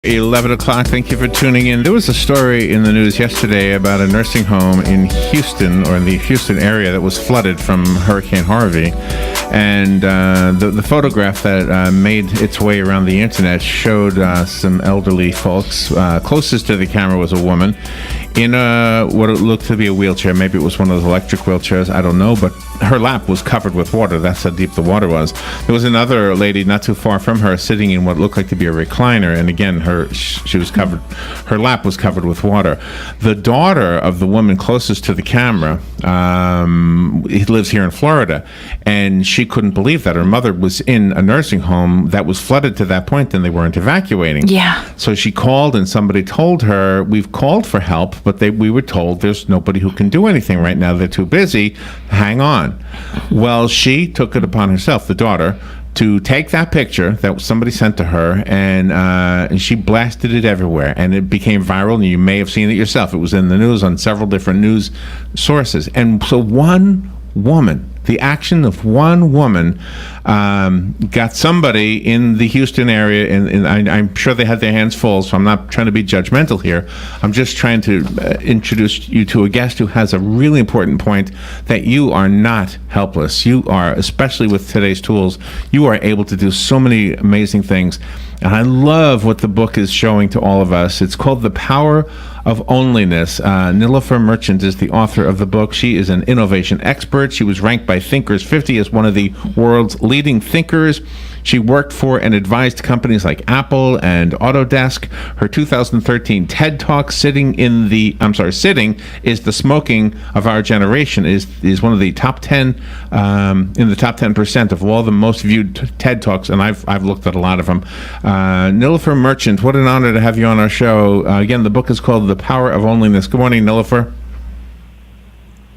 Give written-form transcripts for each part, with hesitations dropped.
11 o'clock. Thank you for tuning in. There was a story in the news yesterday about a nursing home in Houston, or in the Houston area, that was flooded from Hurricane Harvey. And the photograph that made its way around the internet showed some elderly folks. Closest to the camera was a woman in what it looked to be a wheelchair. Maybe it was one of those electric wheelchairs. I don't know. But her lap was covered with water. That's how deep the water was. There was another lady not too far from her sitting in what looked like to be a recliner. And again, she was covered. Her lap was covered with water. The daughter of the woman closest to the camera, he lives here in Florida, and she couldn't believe that her mother was in a nursing home that was flooded to that point and they weren't evacuating. Yeah. So she called and somebody told her, we've called for help, but we were told there's nobody who can do anything right now. They're too busy. Hang on. Well, she took it upon herself, the daughter, to take that picture that somebody sent to her, and she blasted it everywhere, and it became viral, and you may have seen it yourself. It was in the news on several different news sources. And so one woman, the action of one woman, got somebody in the Houston area, and I'm sure they had their hands full, so I'm not trying to be judgmental here. I'm just trying to introduce you to a guest who has a really important point, that you are not helpless. You are, especially with today's tools, you are able to do so many amazing things. And I love what the book is showing to all of us. It's called The Power of Onlyness. Nilofer Merchant is the author of the book. She is an innovation expert. She was ranked by Thinkers 50 as one of the world's leading thinkers. She worked for and advised companies like Apple and Autodesk. Her 2013 TED Talk, Sitting is the Smoking of Our Generation, is one of the top 10, in the top 10% of all the most viewed TED Talks, and I've looked at a lot of them. Nilofer Merchant, what an honor to have you on our show. Again, the book is called The Power of Onlyness. Good morning, Nilofer.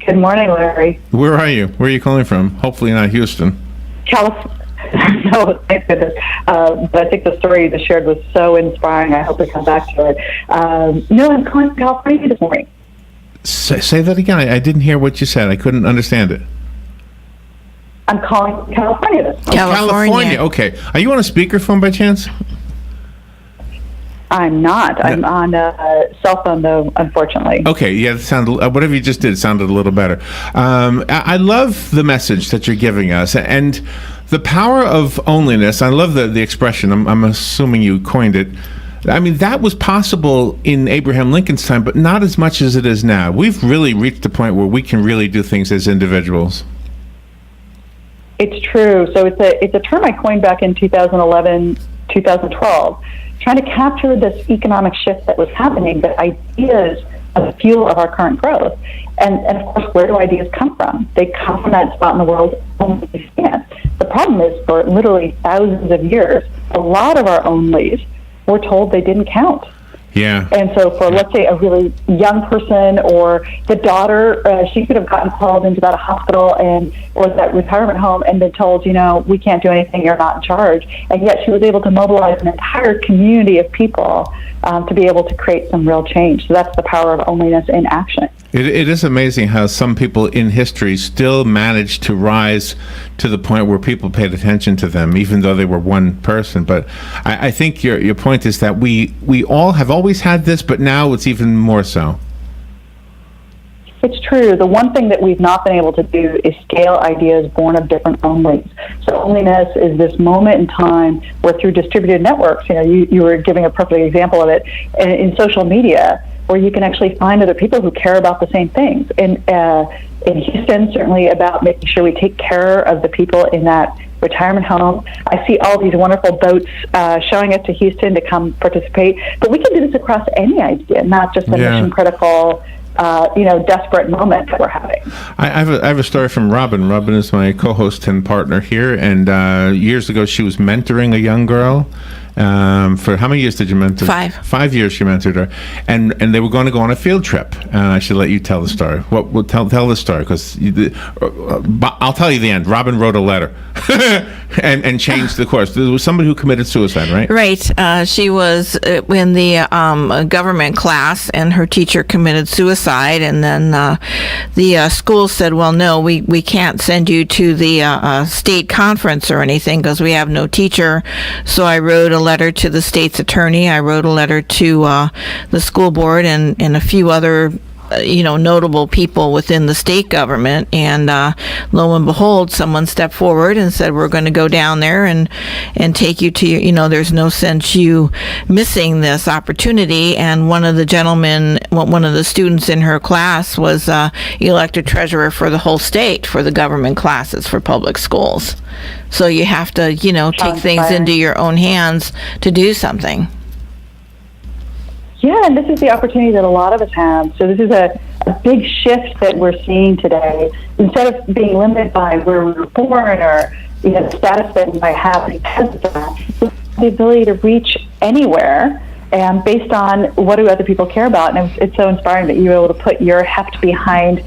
Good morning, Larry. Where are you? Where are you calling from? Hopefully not Houston. California. No, thank goodness. But I think the story you just shared was so inspiring. I hope we come back to it. No, I'm calling from California this morning. Say that again. I didn't hear what you said. I couldn't understand it. I'm calling from California this morning. California. Okay. Are you on a speakerphone by chance? I'm not. I'm on a cell phone, though, unfortunately. Okay, yeah, it sounded, whatever you just did sounded a little better. I love the message that you're giving us, and the power of onlyness. I love the expression. I'm assuming you coined it. I mean, that was possible in Abraham Lincoln's time, but not as much as it is now. We've really reached the point where we can really do things as individuals. It's true. So it's a term I coined back in 2011, 2012. Trying to capture this economic shift that was happening, the ideas are the fuel of our current growth. And of course, where do ideas come from? They come from that spot in the world only we stand. The problem is, for literally thousands of years, a lot of our onlys were told they didn't count. Yeah. And so for, let's say, a really young person, or the daughter, she could have gotten called into that hospital or that retirement home and been told, we can't do anything, you're not in charge. And yet she was able to mobilize an entire community of people to be able to create some real change. So that's the power of onlyness in action. It is amazing how some people in history still managed to rise to the point where people paid attention to them, even though they were one person. But I think your point is that we all have always had this, but now it's even more so. It's true. The one thing that we've not been able to do is scale ideas born of different onlys. So onlyness is this moment in time where, through distributed networks, you were giving a perfect example of it, in social media, where you can actually find other people who care about the same things. In Houston, certainly about making sure we take care of the people in that retirement home. I see all these wonderful boats showing up to Houston to come participate, but we can do this across any idea, not just a mission critical, desperate moment that we're having. I have a story from Robin. Robin is my co-host and partner here, and years ago she was mentoring a young girl. For how many years did you mentor? 5. 5 years you mentored her, and they were going to go on a field trip. And I should let you tell the story. Tell the story, because I'll tell you the end. Robin wrote a letter and changed the course. There was somebody who committed suicide, right? Right. She was in the government class, and her teacher committed suicide. And then the school said, "Well, no, we can't send you to the state conference or anything because we have no teacher." So I wrote a letter to the state's attorney. I wrote a letter to the school board and a few other notable people within the state government, and lo and behold, someone stepped forward and said, we're going to go down there and take you to your, there's no sense you missing this opportunity. And one of the students in her class was elected treasurer for the whole state for the government classes for public schools. So you have to, take things into your own hands to do something. Yeah, and this is the opportunity that a lot of us have. So this is a big shift that we're seeing today. Instead of being limited by where we were born or the status that we might have because of that, we have the ability to reach anywhere and based on what do other people care about. And it's so inspiring that you were able to put your heft behind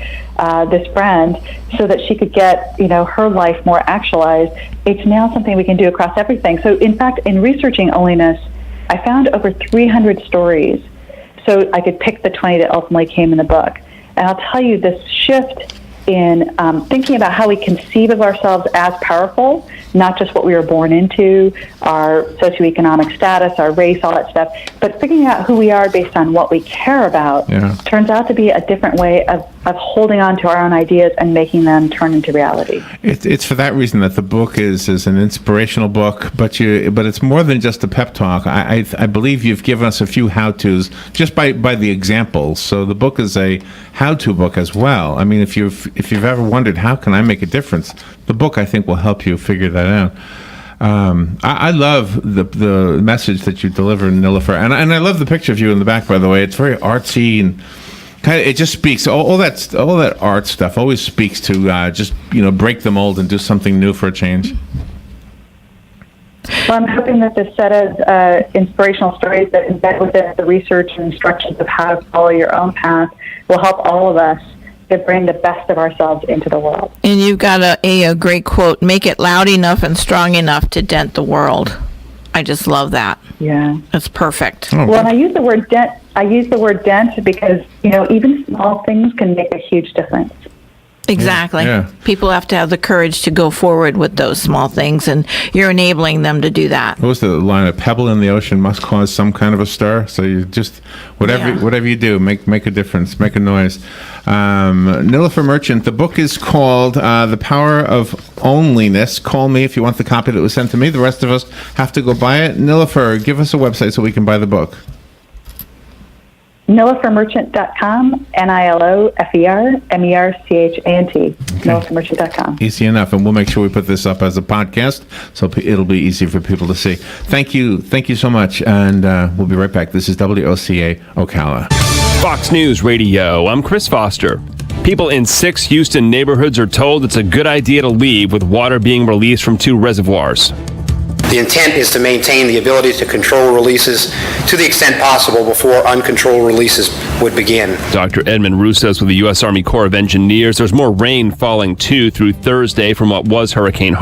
this friend so that she could get her life more actualized. It's now something we can do across everything. So in fact, in researching Onlyness, I found over 300 stories, so I could pick the 20 that ultimately came in the book. And I'll tell you, this shift in thinking about how we conceive of ourselves as powerful, not just what we were born into, our socioeconomic status, our race, all that stuff, but figuring out who we are based on what we care about, turns out to be a different way of holding on to our own ideas and making them turn into reality. It's for that reason that the book is an inspirational book, but it's more than just a pep talk. I believe you've given us a few how-tos just by the examples. So the book is a how-to book as well. I mean, if you've ever wondered how can I make a difference, the book I think will help you figure that out. I love the message that you deliver, Nilofer, and I love the picture of you in the back. By the way, it's very artsy and it just speaks. All that art stuff always speaks to just break the mold and do something new for a change. Well, I'm hoping that this set of inspirational stories that embed within the research and instructions of how to follow your own path will help all of us to bring the best of ourselves into the world. And you've got a great quote: "Make it loud enough and strong enough to dent the world." I just love that. Yeah, that's perfect. Well, and I use the word dent. I use the word dent because even small things can make a huge difference. Exactly. Yeah. People have to have the courage to go forward with those small things, and you're enabling them to do that. What was the line? A pebble in the ocean must cause some kind of a stir. So you just whatever you do, make a difference, make a noise. Nilofer Merchant. The book is called "The Power of Onlyness." Call me if you want the copy that was sent to me. The rest of us have to go buy it. Nilofer, give us a website so we can buy the book. Nilofermerchant.com, NILOFERMERCHANT, Nilofermerchant.com. Easy enough, and we'll make sure we put this up as a podcast so it'll be easy for people to see. Thank you so much, and we'll be right back. This is WOCA Ocala. Fox News Radio, I'm Chris Foster. People in 6 Houston neighborhoods are told it's a good idea to leave with water being released from 2 reservoirs. The intent is to maintain the ability to control releases to the extent possible before uncontrolled releases would begin. Dr. Edmund Roussos with the U.S. Army Corps of Engineers. There's more rain falling, too, through Thursday from what was Hurricane